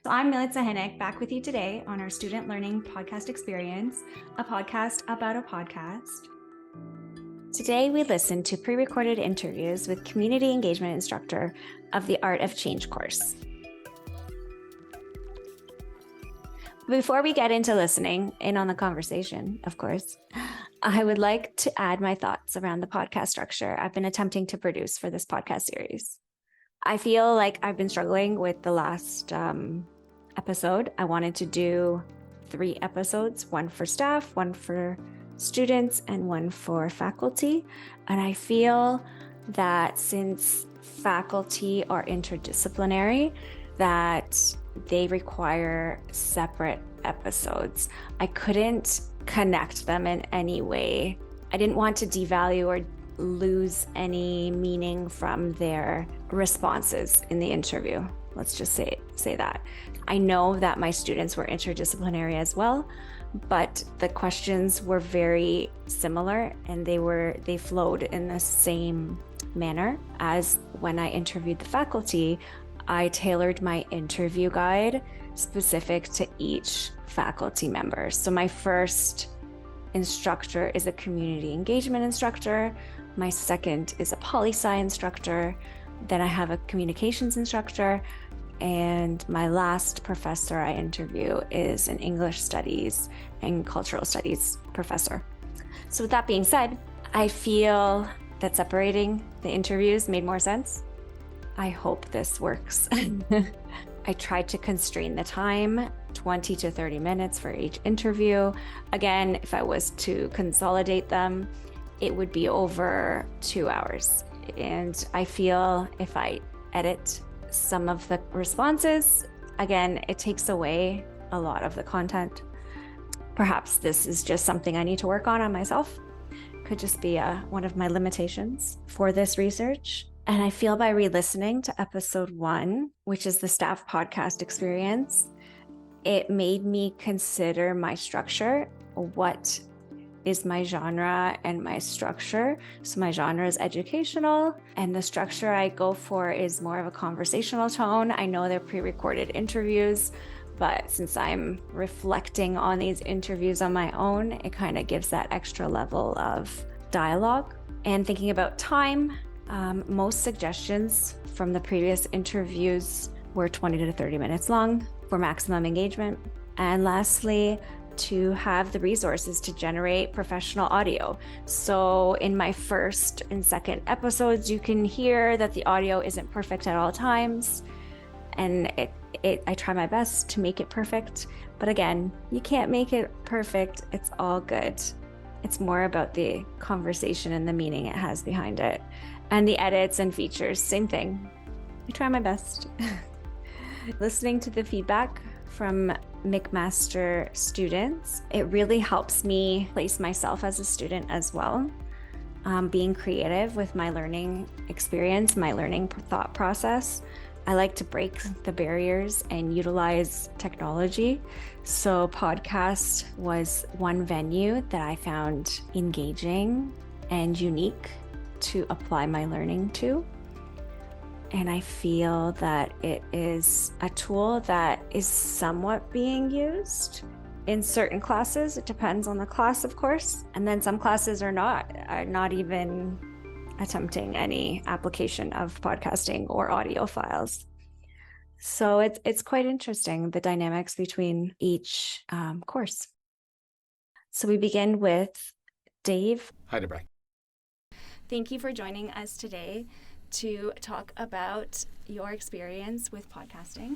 So I'm Melissa Hennick, back with you today on our Student Learning Podcast Experience, a podcast about a podcast. Today we listen to pre-recorded interviews with community engagement instructor of the Art of Change course. Before we get into listening in on the conversation, of course, I would like to add my thoughts around the podcast structure I've been attempting to produce for this podcast series. I feel like I've been struggling with the last episode. I wanted to do 3 episodes, one for staff, one for students, and one for faculty. And I feel that since faculty are interdisciplinary, that they require separate episodes. I couldn't connect them in any way. I didn't want to devalue or lose any meaning from their responses in the interview. Let's just say that. I know that my students were interdisciplinary as well, but the questions were very similar and they flowed in the same manner as when I interviewed the faculty. I tailored my interview guide specific to each faculty member. So my first instructor is a community engagement instructor. My second is a poli-sci instructor. Then I have a communications instructor. And my last professor I interview is an English studies and cultural studies professor. So with that being said, I feel that separating the interviews made more sense. I hope this works. I tried to constrain the time, 20 to 30 minutes for each interview. Again, if I was to consolidate them, it would be over 2 hours. And I feel if I edit some of the responses, again, it takes away a lot of the content. Perhaps this is just something I need to work on myself. Could just be one of my limitations for this research. And I feel by re-listening to episode 1, which is the staff podcast experience, it made me consider my structure. What is my genre and my structure? So my genre is educational, and the structure I go for is more of a conversational tone. I know they're pre-recorded interviews, but since I'm reflecting on these interviews on my own, it kind of gives that extra level of dialogue. And thinking about time, most suggestions from the previous interviews were 20 to 30 minutes long for maximum engagement. And lastly, to have the resources to generate professional audio. So in my first and second episodes, you can hear that the audio isn't perfect at all times. And I try my best to make it perfect. But again, you can't make it perfect. It's all good. It's more about the conversation and the meaning it has behind it. And the edits and features, same thing. I try my best. Listening to the feedback from McMaster students, it really helps me place myself as a student as well. Being creative with my learning experience, my learning thought process. I like to break the barriers and utilize technology. So podcast was one venue that I found engaging and unique to apply my learning to. And I feel that it is a tool that is somewhat being used in certain classes. It depends on the class, of course. And then some classes are not even attempting any application of podcasting or audio files. So it's quite interesting, the dynamics between each course. So we begin with Dave Heidebrecht. Thank you for joining us today to talk about your experience with podcasting.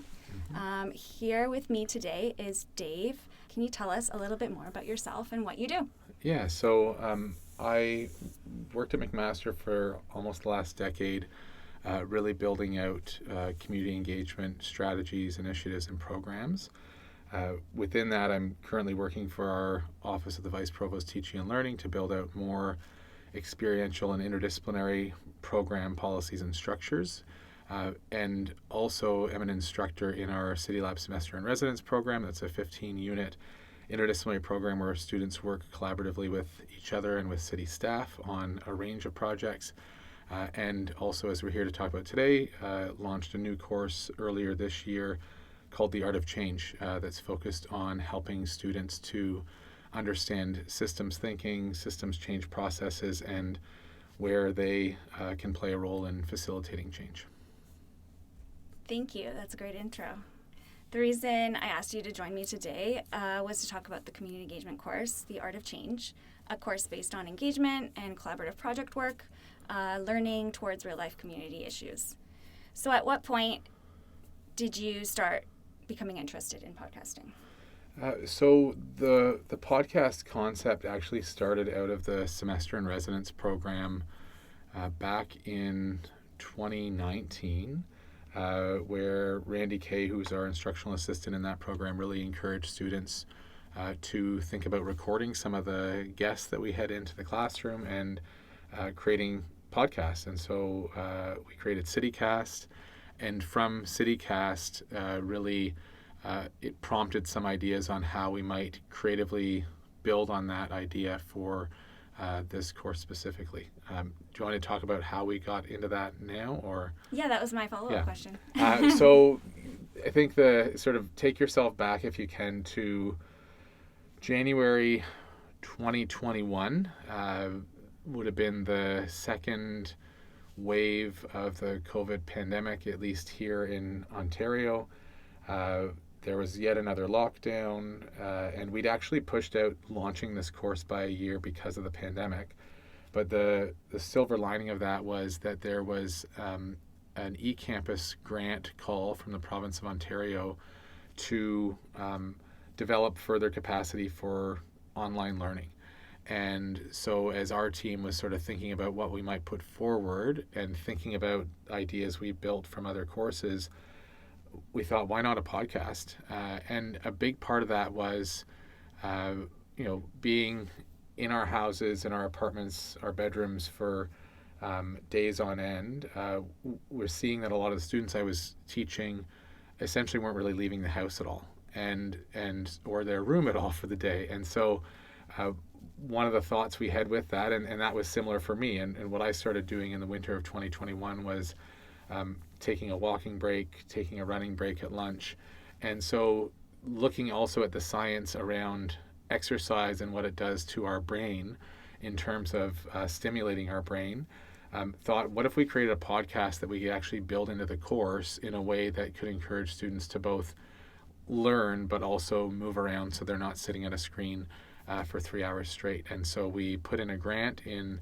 Here with me today is Dave. Can you tell us a little bit more about yourself and what you do? Yeah, so I worked at McMaster for almost the last decade, really building out community engagement strategies, initiatives, and programs. Within that, I'm currently working for our Office of the Vice Provost Teaching and Learning to build out more experiential and interdisciplinary program policies and structures. And also am an instructor in our City Lab Semester in Residence program. That's a 15-unit interdisciplinary program where students work collaboratively with each other and with city staff on a range of projects. And also, as we're here to talk about today, launched a new course earlier this year called The Art of Change that's focused on helping students to understand systems thinking, systems change processes, and where they can play a role in facilitating change. Thank you. That's a great intro. The reason I asked you to join me today was to talk about the community engagement course, The Art of Change, a course based on engagement and collaborative project work, learning towards real-life community issues. So at what point did you start becoming interested in podcasting? So the podcast concept actually started out of the semester in residence program back in 2019, where Randy Kay, who's our instructional assistant in that program, really encouraged students to think about recording some of the guests that we had into the classroom and creating podcasts. And so we created CityCast, and from CityCast really it prompted some ideas on how we might creatively build on that idea for this course specifically. Do you want to talk about how we got into that now, or? Yeah, that was my follow-up question. So I think the sort of take yourself back, if you can, to January 2021 would have been the second wave of the COVID pandemic, at least here in Ontario. There was yet another lockdown, and we'd actually pushed out launching this course by a year because of the pandemic. But the silver lining of that was that there was an eCampus grant call from the province of Ontario to develop further capacity for online learning. And so as our team was sort of thinking about what we might put forward and thinking about ideas we built from other courses, we thought, why not a podcast? And a big part of that was, being in our houses, in our apartments, our bedrooms for days on end. We're seeing that a lot of the students I was teaching essentially weren't really leaving the house at all, and or their room at all for the day. And so one of the thoughts we had with that, and that was similar for me, and what I started doing in the winter of 2021 was taking a walking break, taking a running break at lunch. And so looking also at the science around exercise and what it does to our brain in terms of stimulating our brain, thought, what if we created a podcast that we could actually build into the course in a way that could encourage students to both learn but also move around so they're not sitting at a screen for 3 hours straight. And so we put in a grant in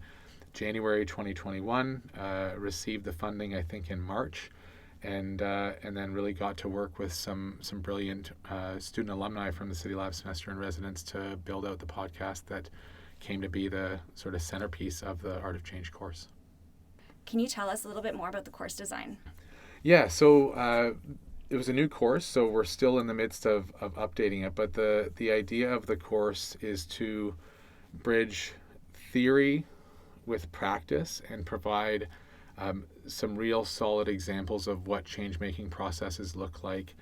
January 2021, received the funding I think in March, and then really got to work with some brilliant student alumni from the City Lab semester in residence to build out the podcast that came to be the sort of centerpiece of the Art of Change course. Can you tell us a little bit more about the course design? Yeah, so it was a new course, so we're still in the midst of updating it, but the idea of the course is to bridge theory with practice and provide some real solid examples of what change-making processes look like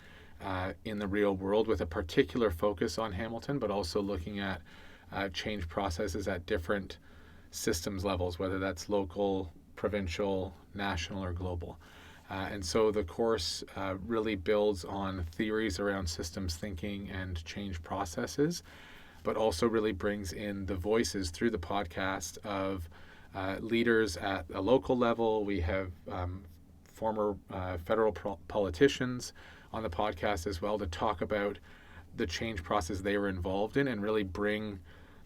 in the real world, with a particular focus on Hamilton, but also looking at change processes at different systems levels, whether that's local, provincial, national, or global. And so the course really builds on theories around systems thinking and change processes, but also really brings in the voices through the podcast of leaders at a local level. We have former federal politicians on the podcast as well to talk about the change process they were involved in and really bring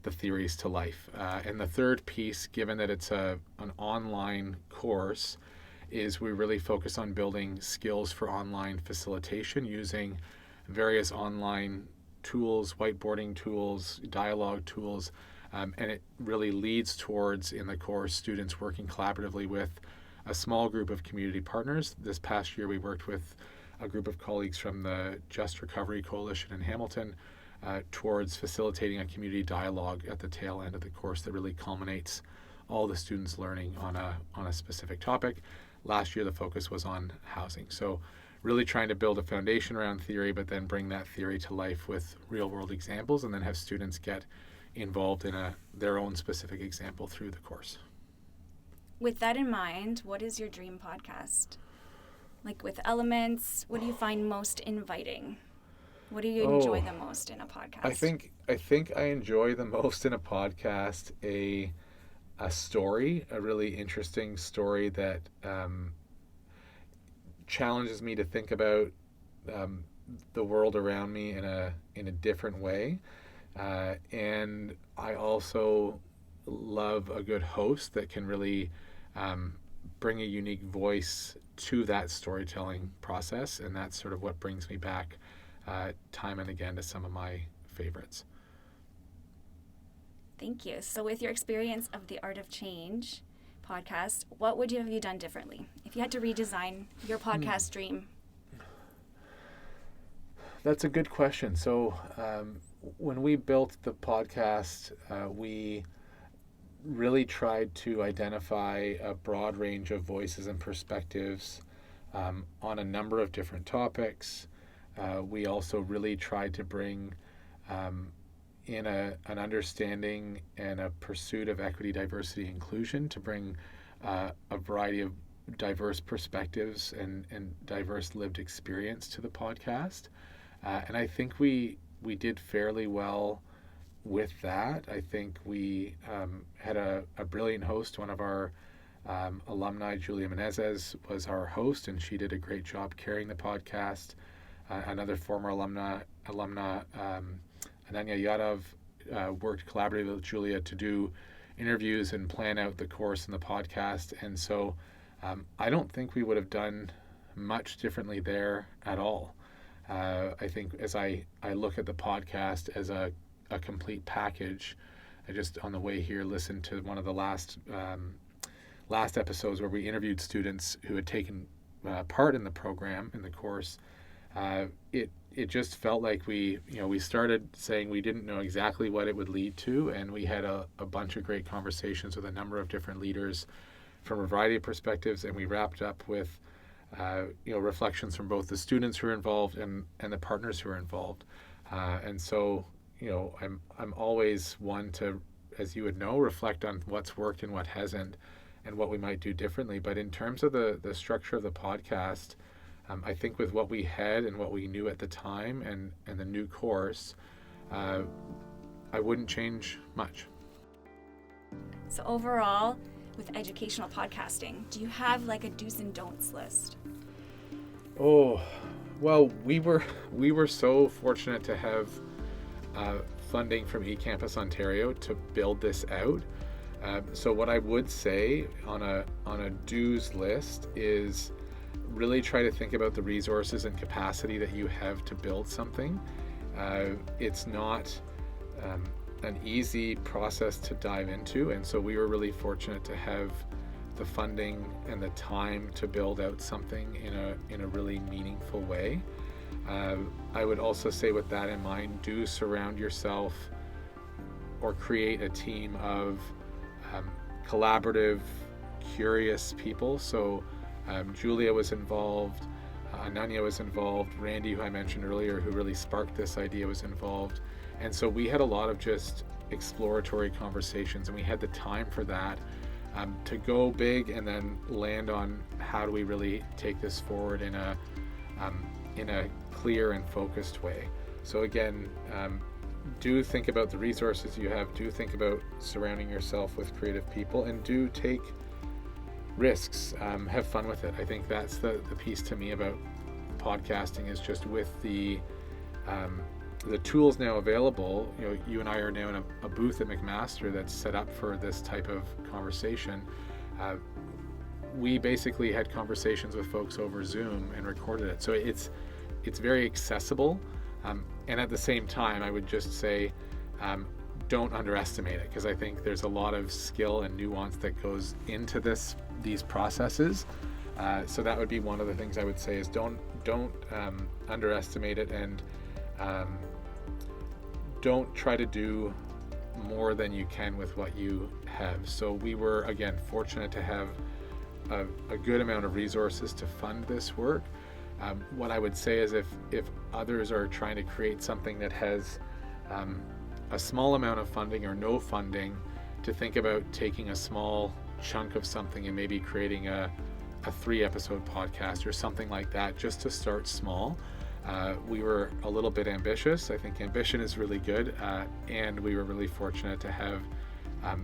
the theories to life. And the third piece, given that it's an online course, is we really focus on building skills for online facilitation using various online tools, whiteboarding tools, dialogue tools, and it really leads towards, in the course, students working collaboratively with a small group of community partners. This past year we worked with a group of colleagues from the Just Recovery Coalition in Hamilton towards facilitating a community dialogue at the tail end of the course that really culminates all the students learning on a specific topic. Last year the focus was on housing. So really trying to build a foundation around theory, but then bring that theory to life with real world examples, and then have students get involved in their own specific example through the course. With that in mind, what is your dream podcast? Like with elements, what do you find most inviting? What do you enjoy the most in a podcast? I think I enjoy the most in a podcast a story, a really interesting story that challenges me to think about the world around me in a different way. And I also love a good host that can really bring a unique voice to that storytelling process, and that's sort of what brings me back time and again to some of my favorites. Thank you. So with your experience of the Art of Change podcast, what would you have you done differently if you had to redesign your podcast dream? That's a good question. So when we built the podcast, we really tried to identify a broad range of voices and perspectives on a number of different topics. We also really tried to bring in an understanding and a pursuit of equity, diversity, inclusion, to bring a variety of diverse perspectives and diverse lived experience to the podcast. And I think we did fairly well with that. I think we had a brilliant host. One of our alumni, Julia Menezes, was our host, and she did a great job carrying the podcast. Another former alumna, Ananya Yadav, worked collaboratively with Julia to do interviews and plan out the course and the podcast. And so I don't think we would have done much differently there at all. I think as I look at the podcast as a complete package, I just on the way here listened to one of the last episodes where we interviewed students who had taken part in the program, in the course. It just felt like we started saying we didn't know exactly what it would lead to, and we had a bunch of great conversations with a number of different leaders from a variety of perspectives, and we wrapped up with reflections from both the students who are involved and the partners who are involved. And so I'm always one to, as you would know, reflect on what's worked and what hasn't and what we might do differently. But in terms of the structure of the podcast, I think with what we had and what we knew at the time and the new course, I wouldn't change much. So overall, with educational podcasting, do you have like a do's and don'ts list? Oh, well, we were so fortunate to have funding from eCampus Ontario to build this out. So what I would say on a do's list is really try to think about the resources and capacity that you have to build something. It's not an easy process to dive into, and so we were really fortunate to have the funding and the time to build out something in a really meaningful way. I would also say, with that in mind, do surround yourself or create a team of collaborative, curious people. So Julia was involved, Ananya was involved, Randy, who I mentioned earlier, who really sparked this idea, was involved. And so we had a lot of just exploratory conversations, and we had the time for that to go big and then land on how do we really take this forward in a clear and focused way. So again, do think about the resources you have, do think about surrounding yourself with creative people, and do take risks, have fun with it. I think that's the piece to me about podcasting, is just with the tools now available. You and I are now in a booth at McMaster that's set up for this type of conversation. We basically had conversations with folks over Zoom and recorded it. So it's very accessible. And at the same time, I would just say, don't underestimate it, because I think there's a lot of skill and nuance that goes into these processes. So that would be one of the things I would say, is don't underestimate it, and don't try to do more than you can with what you have. So we were, again, fortunate to have a good amount of resources to fund this work. What I would say is if others are trying to create something that has a small amount of funding or no funding, to think about taking a small chunk of something and maybe creating a a 3-episode podcast or something like that, just to start small. We were a little bit ambitious. I think ambition is really good, and we were really fortunate to have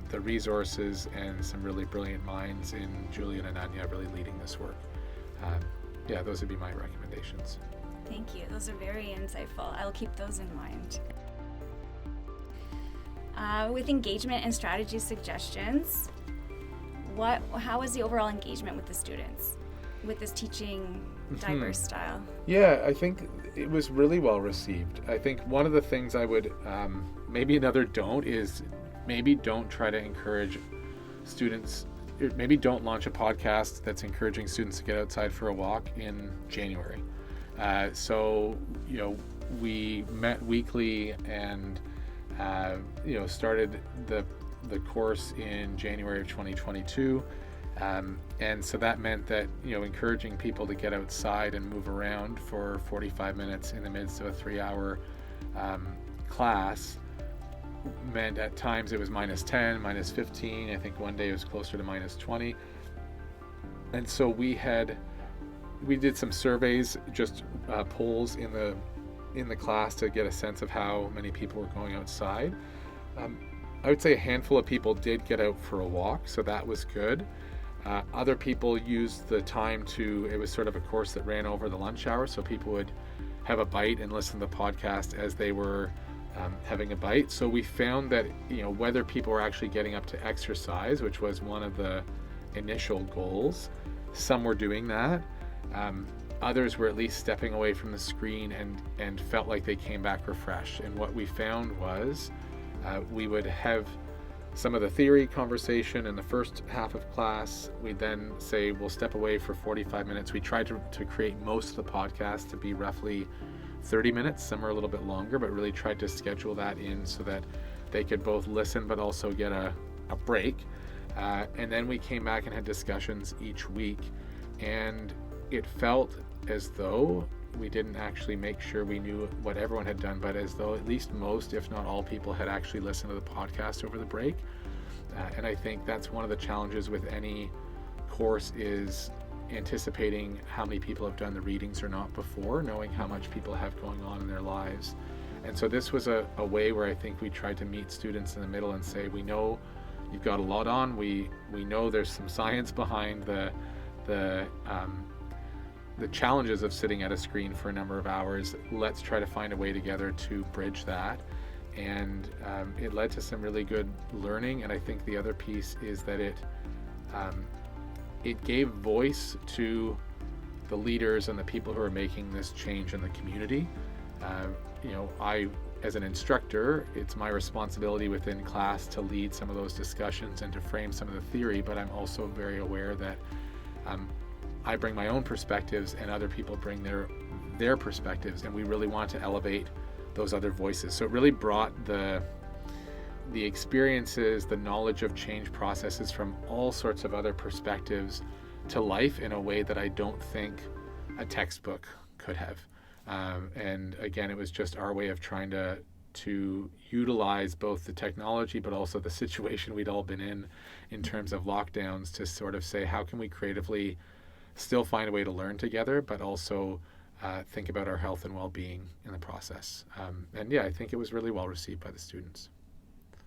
the resources and some really brilliant minds in Julian and Anya really leading this work. Yeah, those would be my recommendations. Thank you. Those are very insightful. I'll keep those in mind. With engagement and strategy suggestions, how was the overall engagement with the students with this teaching diverse style? Yeah, I think it was really well received. I think one of the things I would, maybe another don't, is maybe don't try to encourage students, maybe don't launch a podcast that's encouraging students to get outside for a walk in January. So, we met weekly and, started the course in January of 2022. And so that meant that, encouraging people to get outside and move around for 45 minutes in the midst of a 3-hour class meant at times it was -10, -15. I think one day it was closer to -20. And so we did some surveys, just polls in the class to get a sense of how many people were going outside. I would say a handful of people did get out for a walk, so that was good. Other people used the time it was sort of a course that ran over the lunch hour, so people would have a bite and listen to the podcast as they were having a bite. So we found that, whether people were actually getting up to exercise, which was one of the initial goals, some were doing that. Others were at least stepping away from the screen and felt like they came back refreshed. And what we found was we would have some of the theory conversation in the first half of class. We'd then say we'll step away for 45 minutes. We tried to create most of the podcast to be roughly 30 minutes. Some are a little bit longer, but really tried to schedule that in so that they could both listen but also get a break. And then we came back and had discussions each week. And it felt as though we didn't actually make sure we knew what everyone had done, but as though at least most, if not all people, had actually listened to the podcast over the break. And I think that's one of the challenges with any course, is anticipating how many people have done the readings or not before, knowing how much people have going on in their lives. And so this was a way where I think we tried to meet students in the middle and say, we know you've got a lot on. We know there's some science behind the challenges of sitting at a screen for a number of hours. Let's try to find a way together to bridge that. And it led to some really good learning. And I think the other piece is that it gave voice to the leaders and the people who are making this change in the community. I, as an instructor, it's my responsibility within class to lead some of those discussions and to frame some of the theory, but I'm also very aware that I bring my own perspectives and other people bring their perspectives, and we really want to elevate those other voices. So it really brought the experiences, the knowledge of change processes from all sorts of other perspectives to life in a way that I don't think a textbook could have. And again, it was just our way of trying to utilize both the technology but also the situation we'd all been in terms of lockdowns, to sort of say, how can we creatively still find a way to learn together, but also think about our health and well-being in the process. And yeah, I think it was really well received by the students.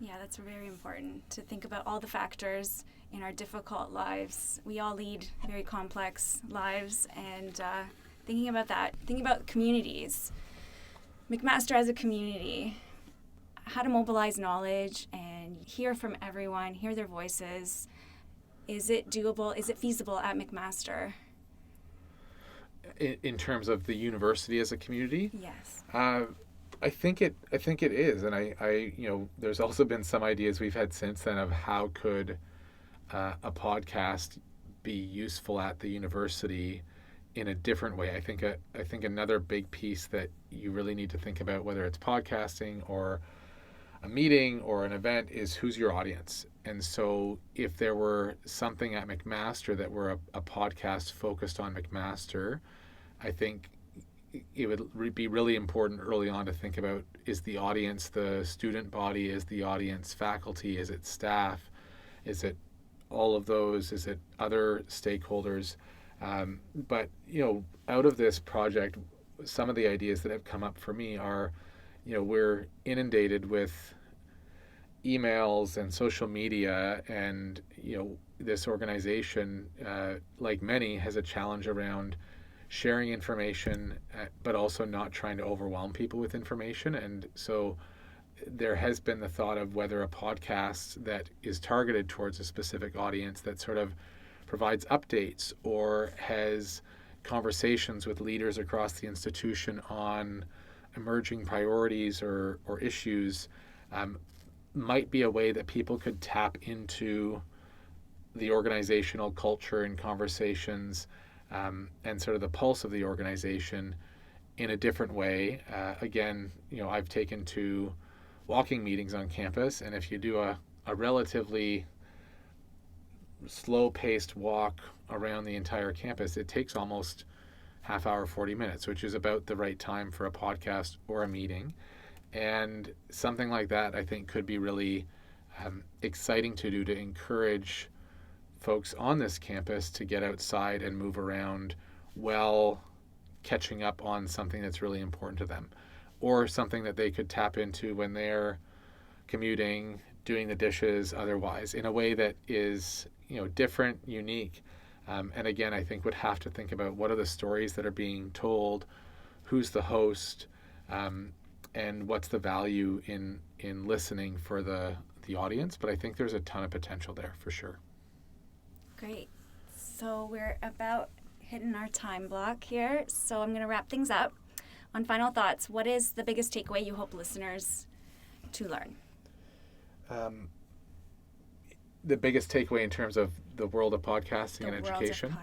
Yeah, that's very important, to think about all the factors in our difficult lives. We all lead very complex lives, and thinking about that, thinking about communities. McMaster as a community, how to mobilize knowledge and hear from everyone, hear their voices. Is it doable? Is it feasible at McMaster? In terms of the university as a community? Yes. I think it is, and I there's also been some ideas we've had since then of how could a podcast be useful at the university in a different way. I think another big piece that you really need to think about, whether it's podcasting or a meeting or an event, is who's your audience. And so if there were something at McMaster that were a podcast focused on McMaster, I think it would be really important early on to think about, is the audience the student body? Is the audience faculty? Is it staff? Is it all of those? Is it other stakeholders? But, out of this project, some of the ideas that have come up for me are, we're inundated with emails and social media, and this organization, like many, has a challenge around sharing information, but also not trying to overwhelm people with information. And so there has been the thought of whether a podcast that is targeted towards a specific audience, that sort of provides updates or has conversations with leaders across the institution on emerging priorities or issues, might be a way that people could tap into the organizational culture and conversations, and sort of the pulse of the organization in a different way. Again, I've taken to walking meetings on campus, and if you do a relatively slow-paced walk around the entire campus, it takes almost half hour, 40 minutes, which is about the right time for a podcast or a meeting. And something like that, I think, could be really exciting to do, to encourage folks on this campus to get outside and move around while catching up on something that's really important to them, or something that they could tap into when they're commuting, doing the dishes, otherwise, in a way that is, different, unique. And again, I think would have to think about what are the stories that are being told, who's the host, and what's the value in listening for the audience. But I think there's a ton of potential there for sure. Great. So we're about hitting our time block here. So I'm going to wrap things up. On final thoughts, what is the biggest takeaway you hope listeners to learn? The biggest takeaway in terms of the world of podcasting and education.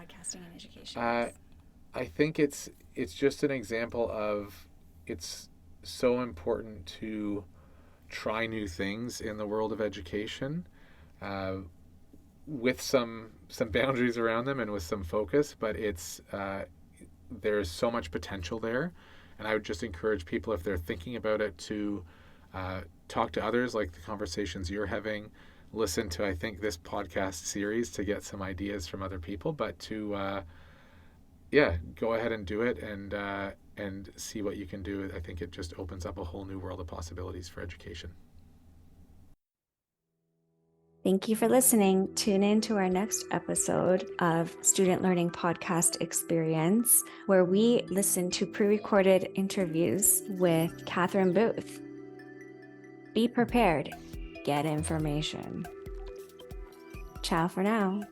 I think it's just an example of, it's so important to try new things in the world of education, with some boundaries around them and with some focus, but there's so much potential there. And I would just encourage people, if they're thinking about it, to talk to others, like the conversations you're having, listen to, I think, this podcast series to get some ideas from other people, but to go ahead and do it, and see what you can do. I think it just opens up a whole new world of possibilities for education. Thank you for listening. Tune in to our next episode of Student Learning Podcast Experience, where we listen to pre-recorded interviews with Catherine Booth. Be prepared. Get information. Ciao for now.